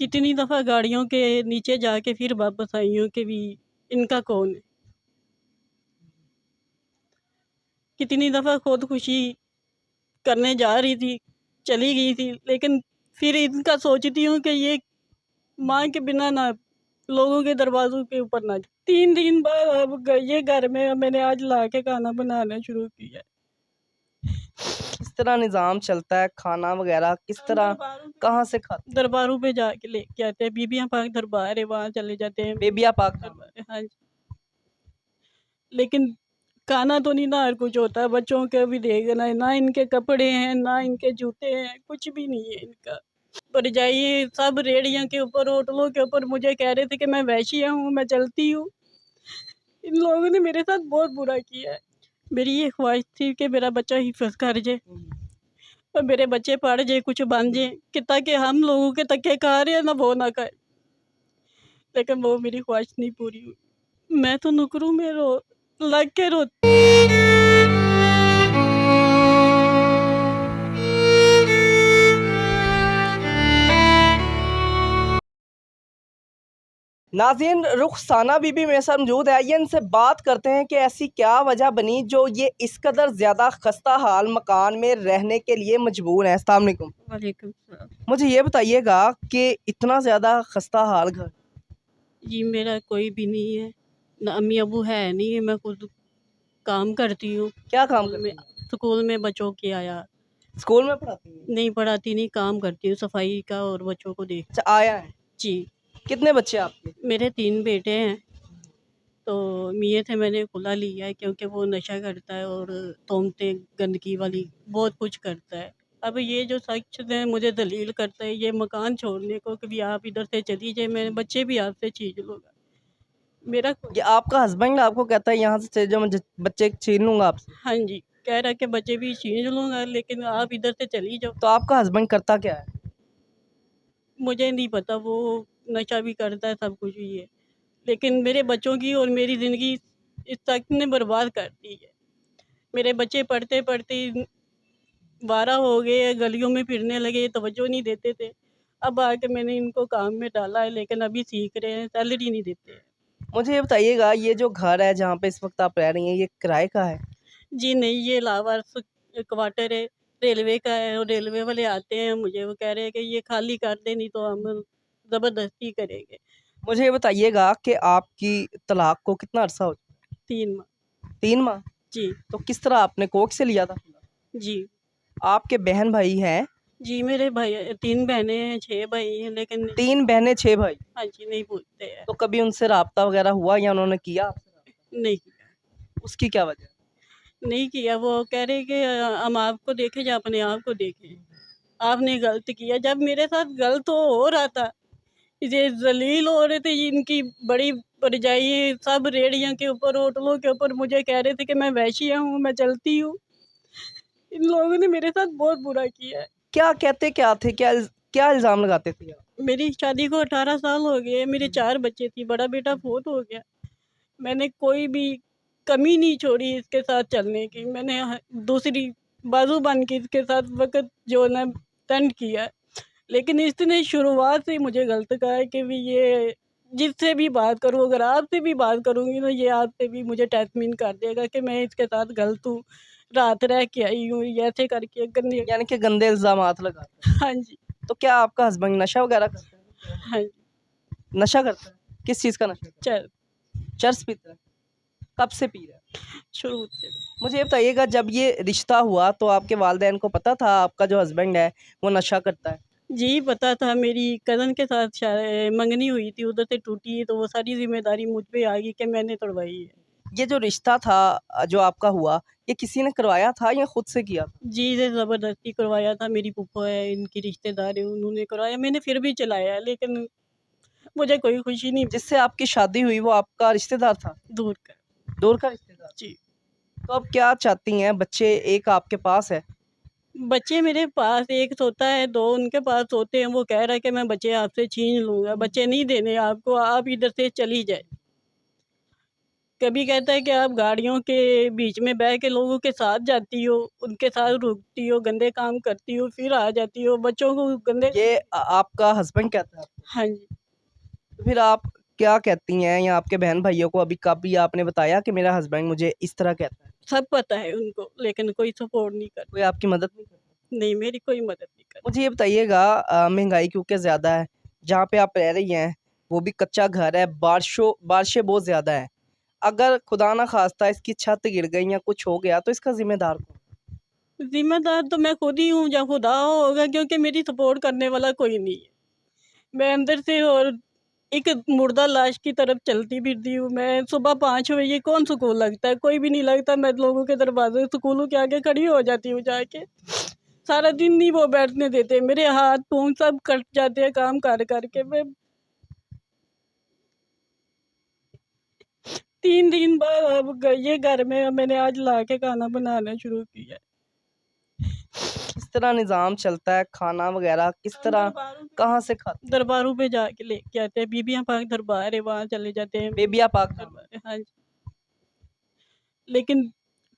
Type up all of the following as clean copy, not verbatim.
कितनी दफ़ा गाड़ियों के नीचे जाके फिर वापस आई हूँ कि भी इनका कौन है। कितनी दफ़ा खुदकुशी करने जा रही थी, चली गई थी, लेकिन फिर इनका सोचती हूँ कि ये माँ के बिना ना लोगों के दरवाज़ों के ऊपर ना 3 दिन बाद अब ये घर में मैंने आज लाके खाना बनाना शुरू किया। किस तरह निज़ाम चलता है, खाना वगैरह किस तरह, कहाँ से खाते हैं? दरबारों पे जाके लेके आते हैं, बीबियाँ पाक दरबार है, वहाँ चले जाते हैं। बेबिया पाक धाम। दरबार है, हाँ जी। लेकिन खाना तो नहीं ना हर कुछ होता है, बच्चों के भी देखना है, ना इनके कपड़े हैं, ना इनके जूते हैं, कुछ भी नहीं है इनका। पर जाइए सब रेहड़ियों के ऊपर, होटलों के ऊपर मुझे कह रहे थे कि मैं वैश्या हूँ, मैं चलती हूँ। इन लोगों ने मेरे साथ बहुत बुरा किया है। मेरी ये ख्वाहिश थी कि मेरा बच्चा हिफ़्ज़ कर जाए और मेरे बच्चे पढ़ जाए, कुछ बन जाए, कि ताकि हम लोगों के धक्के खा रहे हैं ना वो ना खाए। लेकिन वो मेरी ख्वाहिश नहीं पूरी हुई। मैं तो नुकरों में लग के रोती। नाज़रीन, रुखसाना बीबी मेरे साथ मौजूद है। ये इनसे बात करते हैं कि ऐसी क्या वजह बनी जो ये इस कदर ज़्यादा खस्ता हाल मकान में रहने के लिए मजबूर हैं। अस्सलाम वालेकुम। वालेकुम सलाम। मुझे ये बताइएगा कि इतना ज़्यादा खस्ता हाल घर। जी, मेरा कोई भी नहीं है, ना अम्मी अबू है नहीं है, मैं खुद काम करती हूँ। क्या काम स्कूल में करती हैं? स्कूल में बच्चों की आया। स्कूल में पढ़ाती हैं? नहीं पढ़ाती, नहीं काम करती हूँ, सफाई का और बच्चों को देख। अच्छा, आया है। जी, कितने बच्चे आपके? मेरे 3 बेटे हैं। तो मियाँ से मैंने खुला लिया है क्योंकि वो नशा करता है और तोहमतें गंदगी वाली बहुत कुछ करता है। अब ये जो शख्स है मुझे दलील करता है ये मकान छोड़ने को कि भी आप इधर से चली जाए, मेरे बच्चे भी आपसे छीन लूँगा। मेरा ये आपका हस्बैंड आपको कहता है यहाँ से चले जाओ, मैं बच्चे छीन लूंगा आपसे? हाँ जी, कह रहा है कि बच्चे भी छीन लूँगा लेकिन आप इधर से चली जाओ। तो आपका हस्बैंड करता क्या है? मुझे नहीं पता, वो नशा भी करता है, सब कुछ ही है। लेकिन मेरे बच्चों की और मेरी ज़िंदगी इस शख्स ने बर्बाद कर दी है। मेरे बच्चे पढ़ते-पढ़ते ही आवारा हो गए, गलियों में फिरने लगे, तवज्जो नहीं देते थे। अब आके मैंने इनको काम में डाला है लेकिन अभी सीख रहे हैं, सैलरी नहीं देते हैं। मुझे ये बताइएगा, ये जो घर है जहाँ पे इस वक्त आप रह रही हैं, ये किराए का है? जी नहीं, ये लावारिस क्वार्टर है, रेलवे का है और रेलवे वाले आते हैं, मुझे वो कह रहे हैं कि ये खाली कर दें नहीं तो हम ज़बरदस्ती करेंगे। मुझे ये बताइएगा कि आपकी तलाक को कितना अरसा हो चुका? 3 माह। 3 माह। जी, तो किस तरह आपने कोर्ट से लिया था? जी। आपके बहन भाई हैं? जी, मेरे भाई 3 बहनें हैं, 6 भाई हैं लेकिन 3 बहनें 6 भाई। हाँ जी, नहीं पूछते हैं। तो कभी उनसे राब्ता वगैरह हुआ या उन्होंने किया आपसे राब्ता? नहीं किया। उसकी क्या वजह? नहीं किया, वो कह रहे कि हम आपको देखें या अपने आप को देखें। आपने गलत किया, जब मेरे साथ गलत हो रहा था, ये ज़लील हो रहे थे, ये इनकी बड़ी परजाई सब रेहड़ियों के ऊपर, होटलों के ऊपर मुझे कह रहे थे कि मैं वेश्या हूँ, मैं चलती हूँ। इन लोगों ने मेरे साथ बहुत बुरा किया है। क्या कहते क्या थे, क्या इल्जाम लगाते थे आप? मेरी शादी को 18 साल हो गए, मेरे 4 बच्चे थी, बड़ा बेटा फ़ौत हो गया। मैंने कोई भी कमी नहीं छोड़ी इसके साथ चलने की। मैंने दूसरी बाजू बन के इसके साथ वक़्त जो है ना स्पेंड किया है। लेकिन इसने शुरुआत से ही मुझे गलत कहा है कि भी ये जिससे भी बात करूँ, अगर आपसे भी बात करूँगी ना ये आपसे भी मुझे तस्मीन कर देगा कि मैं इसके साथ गलत हूँ, रात रह के आई हूँ, ये ऐसे करके गंदे। यानी कि गंदे इल्जामात लगाते हैं। हाँ जी, तो क्या आपका हस्बैंड नशा वगैरह करता है? हाँ जी, नशा करता है? किस चीज़ का नशा करता चल है? चर्स पीता है? कब से पी रहा है? शुरू से। मुझे ये बताइएगा, जब ये रिश्ता हुआ तो आपके वालिदैन को पता था आपका जो हस्बैंड है वो नशा करता है? जी, पता था, मेरी कज़न के साथ मंगनी हुई थी, उधर से टूटी तो वो सारी ज़िम्मेदारी मुझ पे आ गई कि मैंने तोड़वाई है। ये जो रिश्ता था जो आपका हुआ, ये किसी ने करवाया था या खुद से किया था? जी, ये ज़बरदस्ती करवाया था, मेरी फूफा है, इनकी रिश्तेदार है, उन्होंने करवाया, मैंने फिर भी चलाया है, लेकिन मुझे कोई खुशी नहीं मिली। जिससे आपकी शादी हुई वो आपका रिश्तेदार था? दूर का। दूर का रिश्तेदार? जी, तो अब क्या चाहती हैं? बच्चे एक आपके पास है? बच्चे मेरे पास एक सोता है, 2 उनके पास सोते हैं, वो कह रहा है कि मैं बच्चे आपसे छीन लूँगा, बच्चे नहीं देने आपको, आप इधर से चली जाए। कभी कहता है कि आप गाड़ियों के बीच में बह के लोगों के साथ जाती हो, उनके साथ रुकती हो, गंदे काम करती हो, फिर आ जाती हो, बच्चों को गंदे। ये आपका हस्बैंड कहता है आपको? हाँ जी। तो फिर आप क्या कहती हैं या आपके बहन भाइयों को अभी कभी आपने बताया कि मेरा हस्बैंड मुझे इस तरह कहता है? सब पता है उनको, लेकिन कोई सपोर्ट नहीं करता। कोई आपकी मदद नहीं करता? नहीं, मेरी कोई मदद नहीं करता। मुझे ये बताइएगा, महंगाई क्योंकि ज़्यादा है, जहाँ पे आप रह रही हैं वो भी कच्चा घर है, बारिशें बहुत ज़्यादा है, अगर खुदा ना खास्ता इसकी छत गिर गई या कुछ हो गया तो इसका जिम्मेदार कौन? जिम्मेदार तो मैं खुद ही हूँ, या खुदा होगा, क्योंकि मेरी सपोर्ट करने वाला कोई नहीं है। मैं अंदर से और एक मुर्दा लाश की तरफ चलती फिरती हूँ। मैं सुबह 5 बजे कौन स्कूल लगता है, कोई भी नहीं लगता। मैं लोगों के दरवाजे स्कूलों के आगे खड़ी हो जाती हूँ जाके। सारा दिन नहीं वो बैठने देते, मेरे हाथ पाँव सब कट जाते हैं काम कर करके। मैं 3 दिन बाद अब गई घर में, मैंने आज ला के खाना बनाना शुरू किया। किस तरह निज़ाम चलता है, खाना वगैरह किस तरह, कहाँ से खाते हैं? दरबारों पे जाके लेके आते हैं, बीबियाँ पाक दरबार है, वहाँ चले जाते हैं। बेबिया पाक नाम है। दरबार है, हाँ जी। लेकिन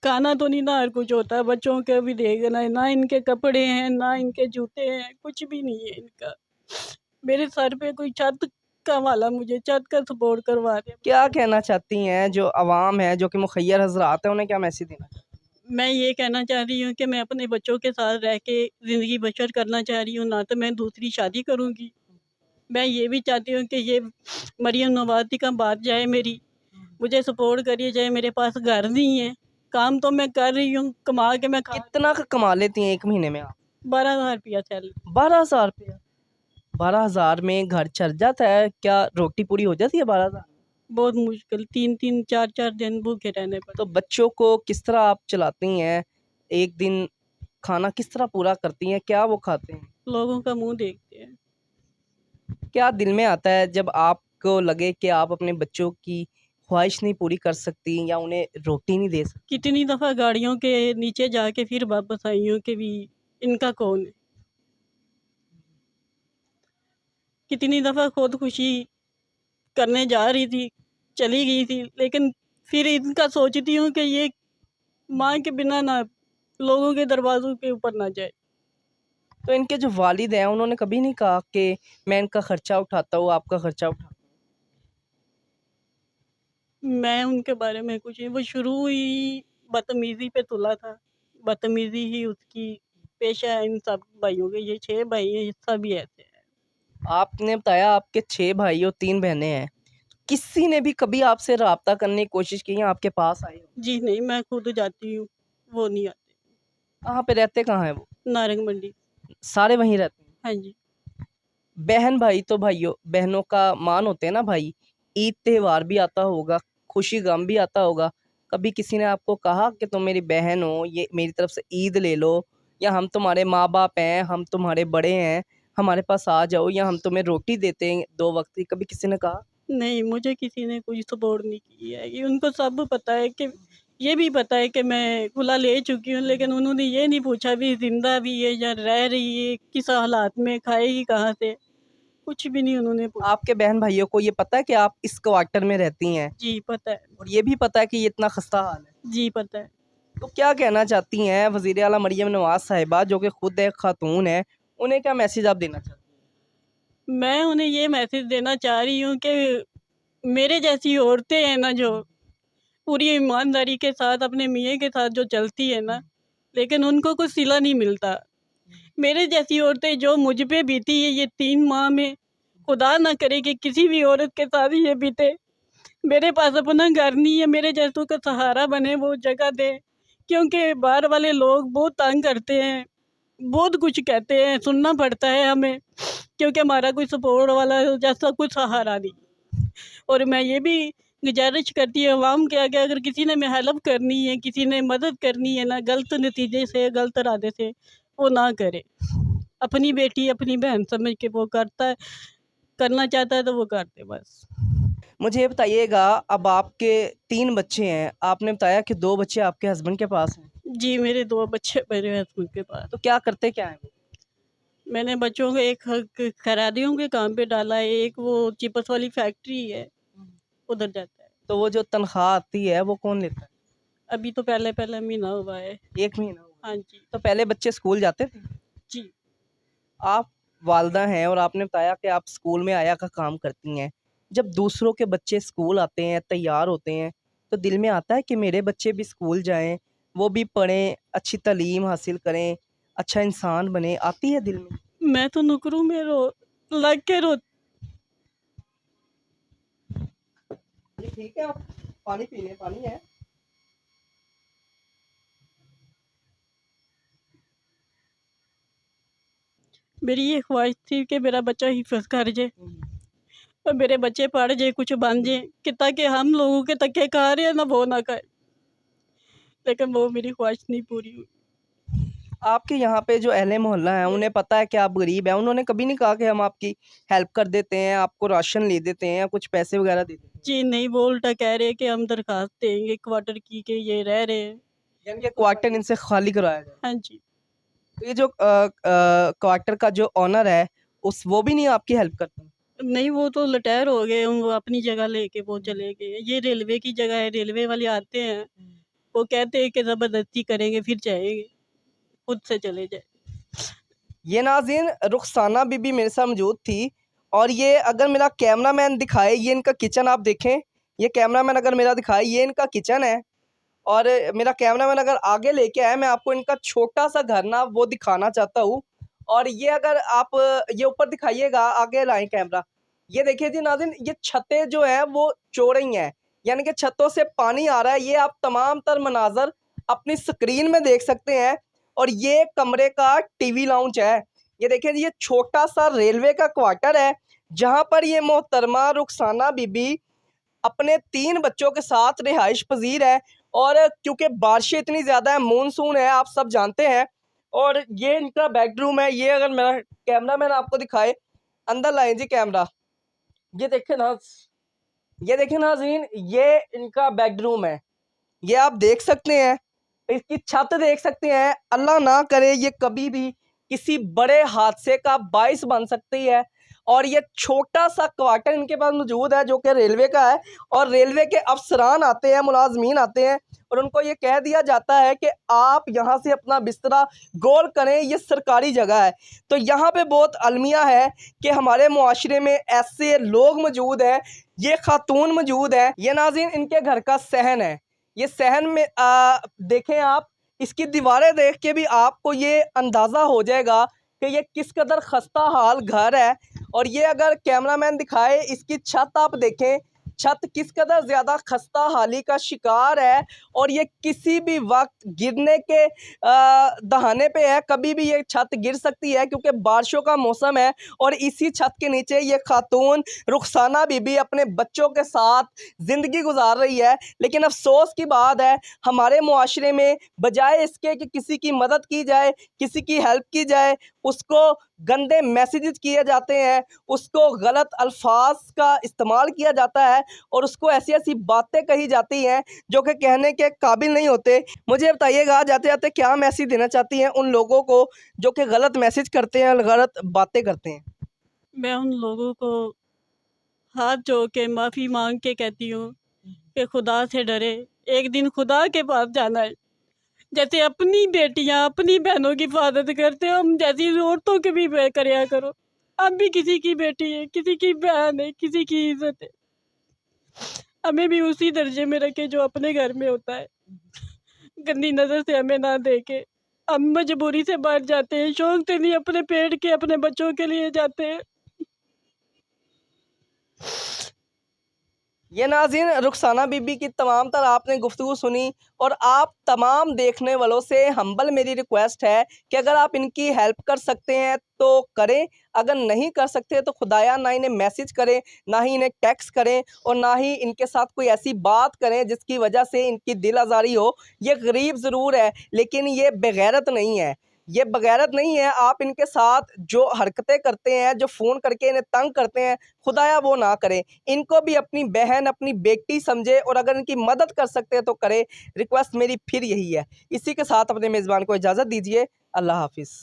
खाना तो नहीं ना हर कुछ होता है, बच्चों के भी देखना है, ना इनके कपड़े हैं, ना इनके जूते हैं, कुछ भी नहीं है इनका। मेरे सर पे कोई छत का वाला मुझे छत का सपोर्ट करवा दे। क्या कहना चाहती हैं जो अवाम है, जो कि मुखय्यर हजरात है, उन्हें क्या मैसेज देना चाहती मैं ये कहना चाह रही हूँ कि मैं अपने बच्चों के साथ रह के ज़िंदगी बसर करना चाह रही हूँ, ना तो मैं दूसरी शादी करूँगी। मैं ये भी चाहती हूँ कि ये मरियम नवाज़ी का बात जाए मेरी, मुझे सपोर्ट करिए। चाहे मेरे पास घर नहीं है, काम तो मैं कर रही हूँ, कमा के मैं हैं? कितना कमा लेती हैं एक महीने में आप? 12,000 रुपया सैलरी। 12,000 रुपया? 12,000 में घर चल जाता है क्या? रोटी पूरी हो जाती है 12,000? बहुत मुश्किल, 3-3 4-4 दिन भूखे रहने पड़ते। तो बच्चों को किस तरह आप चलाती हैं? एक दिन खाना किस तरह पूरा करती हैं? क्या वो खाते हैं? लोगों का मुँह देखते हैं। क्या दिल में आता है जब आपको लगे कि आप अपने बच्चों की ख्वाहिश नहीं पूरी कर सकती या उन्हें रोटी नहीं दे सकती? कितनी दफ़ा गाड़ियों के नीचे जाके फिर वापस आई हूँ कि भी इनका कौन है। कितनी दफ़ा खुदकुशी करने जा रही थी, चली गई थी, लेकिन फिर इनका सोचती हूँ कि ये माँ के बिना ना लोगों के दरवाज़ों के ऊपर ना जाए। तो इनके जो वालिद हैं उन्होंने कभी नहीं कहा कि मैं इनका खर्चा उठाता हूँ, आपका खर्चा उठाता हूँ? मैं उनके बारे में कुछ नहीं, वो शुरू ही बदतमीज़ी पे तुला था, बदतमीज़ी ही उसकी पेशा है इन सब भाइयों के। ये 6 भाई हैं, ये सभी ऐसे हैं। आपने बताया आपके 6 भाई और 3 बहनें हैं। किसी ने भी कभी आपसे राब्ता करने की कोशिश की या आपके पास आए हो? जी नहीं, मैं खुद जाती हूँ, वो नहीं आते। कहाँ पे रहते कहाँ हैं वो? नारंग मंडी। सारे वहीं रहते हैं? हाँ जी। बहन भाई तो भाइयों बहनों का मान होते हैं ना भाई। ईद त्योहार भी आता होगा, खुशी गम भी आता होगा। कभी किसी ने आपको कहा कि तुम मेरी बहन हो, ये मेरी तरफ से ईद ले लो, या हम तुम्हारे माँ बाप हैं, हम तुम्हारे बड़े हैं, हमारे पास आ जाओ, या हम तुम्हें रोटी देते हैं 2 वक्त की, कभी किसी ने कहा? नहीं, मुझे किसी ने कोई सपोर्ट नहीं किया है। ये उनको सब पता है कि ये भी पता है कि मैं खुला ले चुकी हूँ, लेकिन उन्होंने ये नहीं पूछा भी ज़िंदा भी है या रह रही है, किस हालात में, खाएगी कहाँ से, कुछ भी नहीं उन्होंने पूछा। आपके बहन भाइयों को ये पता है कि आप इस क्वार्टर में रहती हैं, जी, पता है। और ये भी पता है कि ये इतना खस्ता हाल है? जी, पता है। तो क्या कहना चाहती हैं वज़ीर आला मरियम नवाज़ साहिबा, जो कि खुद एक खातून है, उन्हें क्या मैसेज आप देना चाहती हैं? मैं उन्हें ये मैसेज देना चाह रही हूँ कि मेरे जैसी औरतें हैं ना, जो पूरी ईमानदारी के साथ अपने मियाँ के साथ जो चलती है ना, लेकिन उनको कुछ सिला नहीं मिलता। मेरे जैसी औरतें जो मुझ पे बीती है ये 3 माह में, खुदा ना करे कि किसी भी औरत के साथ ये बीते। मेरे पास अपना घर नहीं है, मेरे जैसों का सहारा बने, वो जगह दें, क्योंकि बाहर वाले लोग बहुत तंग करते हैं, बहुत कुछ कहते हैं, सुनना पड़ता है हमें, क्योंकि हमारा कोई सपोर्ट वाला जैसा कुछ सहारा नहीं। और मैं ये भी गुजारिश करती हूँ अवाम के आगे, अगर किसी ने मैं हेल्प करनी है, किसी ने मदद करनी है ना, गलत नतीजे से, गलत इरादे से, वो ना करे। अपनी बेटी, अपनी बहन समझ के वो करता है, करना चाहता है तो वो कर दे बस। मुझे ये बताइएगा, अब आपके 3 बच्चे हैं, आपने बताया कि 2 बच्चे आपके हस्बैंड के पास हैं, जी, मेरे 2 बच्चे मेरे हस्बैंड के पास। तो क्या करते क्या हैं वो? मैंने बच्चों को एक खरादियों के काम पे डाला है, एक वो चिप्स वाली फैक्ट्री है, उधर जाता है। तो वो जो तनख्वाह आती है वो कौन लेता है? अभी तो पहले पहले महीना हुआ है। 1 महीना हुआ है। हाँ जी। तो पहले बच्चे स्कूल जाते थे? जी। आप वालिदा हैं और आपने बताया कि आप स्कूल में आया का काम करती हैं। जब दूसरों के बच्चे स्कूल आते हैं, तैयार होते हैं, तो दिल में आता है कि मेरे बच्चे भी स्कूल जाएँ, वो भी पढ़ें, अच्छी तालीम हासिल करें, अच्छा इंसान बने, आती है दिल में? मैं तो नुकरों में लग के जी ठीक है, आप पानी पी लें, पानी है? मेरी ये ख्वाहिश थी कि मेरा बच्चा हिफ्ज़ कर जाए और मेरे बच्चे पढ़ जाए, कुछ बन जाए, कि ताकि हम लोगों के धक्के खा रहे हैं ना वो ना खाए। लेकिन वो मेरी ख्वाहिश नहीं पूरी हुई। आपके यहाँ पे जो अहले मोहल्ला हैं, उन्हें पता है कि आप गरीब हैं, उन्होंने कभी नहीं कहा कि हम आपकी हेल्प कर देते हैं, आपको राशन ले देते हैं या कुछ पैसे वगैरह दे देते हैं? जी नहीं, वो उल्टा कह रहे हैं कि हम दरख्वास्त देंगे क्वार्टर की कि ये रह रहे हैं। यानी कि क्वार्टर इनसे खाली कराया जाए। हाँ जी। तो ये जो क्वार्टर का जो ओनर है, उस वो भी नहीं आपकी हेल्प करता? नहीं, वो तो रिटायर हो गए, वो अपनी जगह लेके वो चले गए। ये रेलवे की जगह है, रेलवे वाले आते हैं, वो कहते हैं कि ज़बरदस्ती करेंगे फिर जाएंगे, खुद से चले जाए। ये नाज़रीन रुखसाना बीबी मेरे साथ मौजूद थी और ये अगर मेरा कैमरामैन दिखाए, ये इनका किचन आप देखें, ये कैमरामैन अगर मेरा दिखाए, ये इनका किचन है और मेरा कैमरामैन अगर आगे लेके आए, मैं आपको इनका छोटा सा घर ना वो दिखाना चाहता हूँ। और ये अगर आप ये ऊपर दिखाइएगा, आगे लाएं कैमरा, ये देखिए जी नाज़रीन, ये छतें जो है वो चौड़ी हैं, यानी कि छतों से पानी आ रहा है। ये आप तमाम तर मनाजर अपनी स्क्रीन में देख सकते हैं और ये कमरे का टीवी लाउंज है। ये देखिए जी, ये छोटा सा रेलवे का क्वार्टर है जहाँ पर ये मोहतरमा रुखसाना बीबी अपने 3 बच्चों के साथ रिहाइश पजीर है। और क्योंकि बारिशें इतनी ज़्यादा है, मानसून है, आप सब जानते हैं। और ये इनका बेडरूम है। ये अगर मेरा कैमरामैन आपको दिखाए, अंदर लाएं जी कैमरा, ये देखें ना, ये देखिए नाज़रीन, ये इनका बेडरूम है। ये आप देख सकते हैं, इसकी छत देख सकते हैं। अल्लाह ना करे ये कभी भी किसी बड़े हादसे का बाइस बन सकती है। और ये छोटा सा क्वार्टर इनके पास मौजूद है जो कि रेलवे का है और रेलवे के अफसरान आते हैं, मुलाजमीन आते हैं और उनको ये कह दिया जाता है कि आप यहाँ से अपना बिस्तरा गोल करें, ये सरकारी जगह है। तो यहाँ पे बहुत अलमिया है कि हमारे मुआशरे में ऐसे लोग मौजूद हैं, ये खातून मौजूद है। ये नाज़रीन इनके घर का सहन है। ये सहन में देखें आप, इसकी दीवारें देख के भी आपको ये अंदाज़ा हो जाएगा कि ये किस कदर खस्ता हाल घर है। और ये अगर कैमरामैन दिखाए, इसकी छत आप देखें, छत किस कदर ज़्यादा खस्ता हाली का शिकार है और ये किसी भी वक्त गिरने के दहाने पे है। कभी भी ये छत गिर सकती है क्योंकि बारिशों का मौसम है। और इसी छत के नीचे ये खातून रुखसाना बीबी अपने बच्चों के साथ ज़िंदगी गुजार रही है। लेकिन अफसोस की बात है, हमारे मुआशरे में बजाय इसके कि किसी की मदद की जाए, किसी की हेल्प की जाए, उसको गंदे मैसेजेस किए जाते हैं, उसको गलत अल्फाज का इस्तेमाल किया जाता है और उसको ऐसी ऐसी बातें कही जाती हैं जो कि कहने के काबिल नहीं होते। मुझे बताइएगा जाते जाते क्या मैसेज देना चाहती हैं उन लोगों को जो कि गलत मैसेज करते हैं, गलत बातें करते हैं? मैं उन लोगों को हाथ जोड़ के माफ़ी मांग के कहती हूँ कि खुदा से डरे, एक दिन खुदा के पास जाना है। जैसे अपनी बेटियां अपनी बहनों की हिफाजत करते हो, हम जैसी औरतों की भी करया करो। हम भी किसी की बेटी है, किसी की बहन है, किसी की इज्जत है, हमें भी उसी दर्जे में रखे जो अपने घर में होता है। गंदी नज़र से हमें ना देखे। हम मजबूरी से बाहर जाते हैं, शौक से नहीं, अपने पेट के अपने बच्चों के लिए जाते हैं। ये नाज़रीन रुखसाना बीबी की तमाम तर आपने गुफ्तगू सुनी और आप तमाम देखने वालों से हम्बल मेरी रिक्वेस्ट है कि अगर आप इनकी हेल्प कर सकते हैं तो करें, अगर नहीं कर सकते तो खुदाया ना इन्हें मैसेज करें, ना ही इन्हें टेक्स्ट करें और ना ही इनके साथ कोई ऐसी बात करें जिसकी वजह से इनकी दिल आज़ारी हो। ये गरीब ज़रूर है लेकिन ये बेगैरत नहीं है, ये बगैरत नहीं है। आप इनके साथ जो हरकतें करते हैं, जो फ़ोन करके इन्हें तंग करते हैं, खुदाया वो ना करें। इनको भी अपनी बहन, अपनी बेटी समझे और अगर इनकी मदद कर सकते हैं तो करें। रिक्वेस्ट मेरी फिर यही है। इसी के साथ अपने मेज़बान को इजाज़त दीजिए। अल्लाह हाफ़िज़।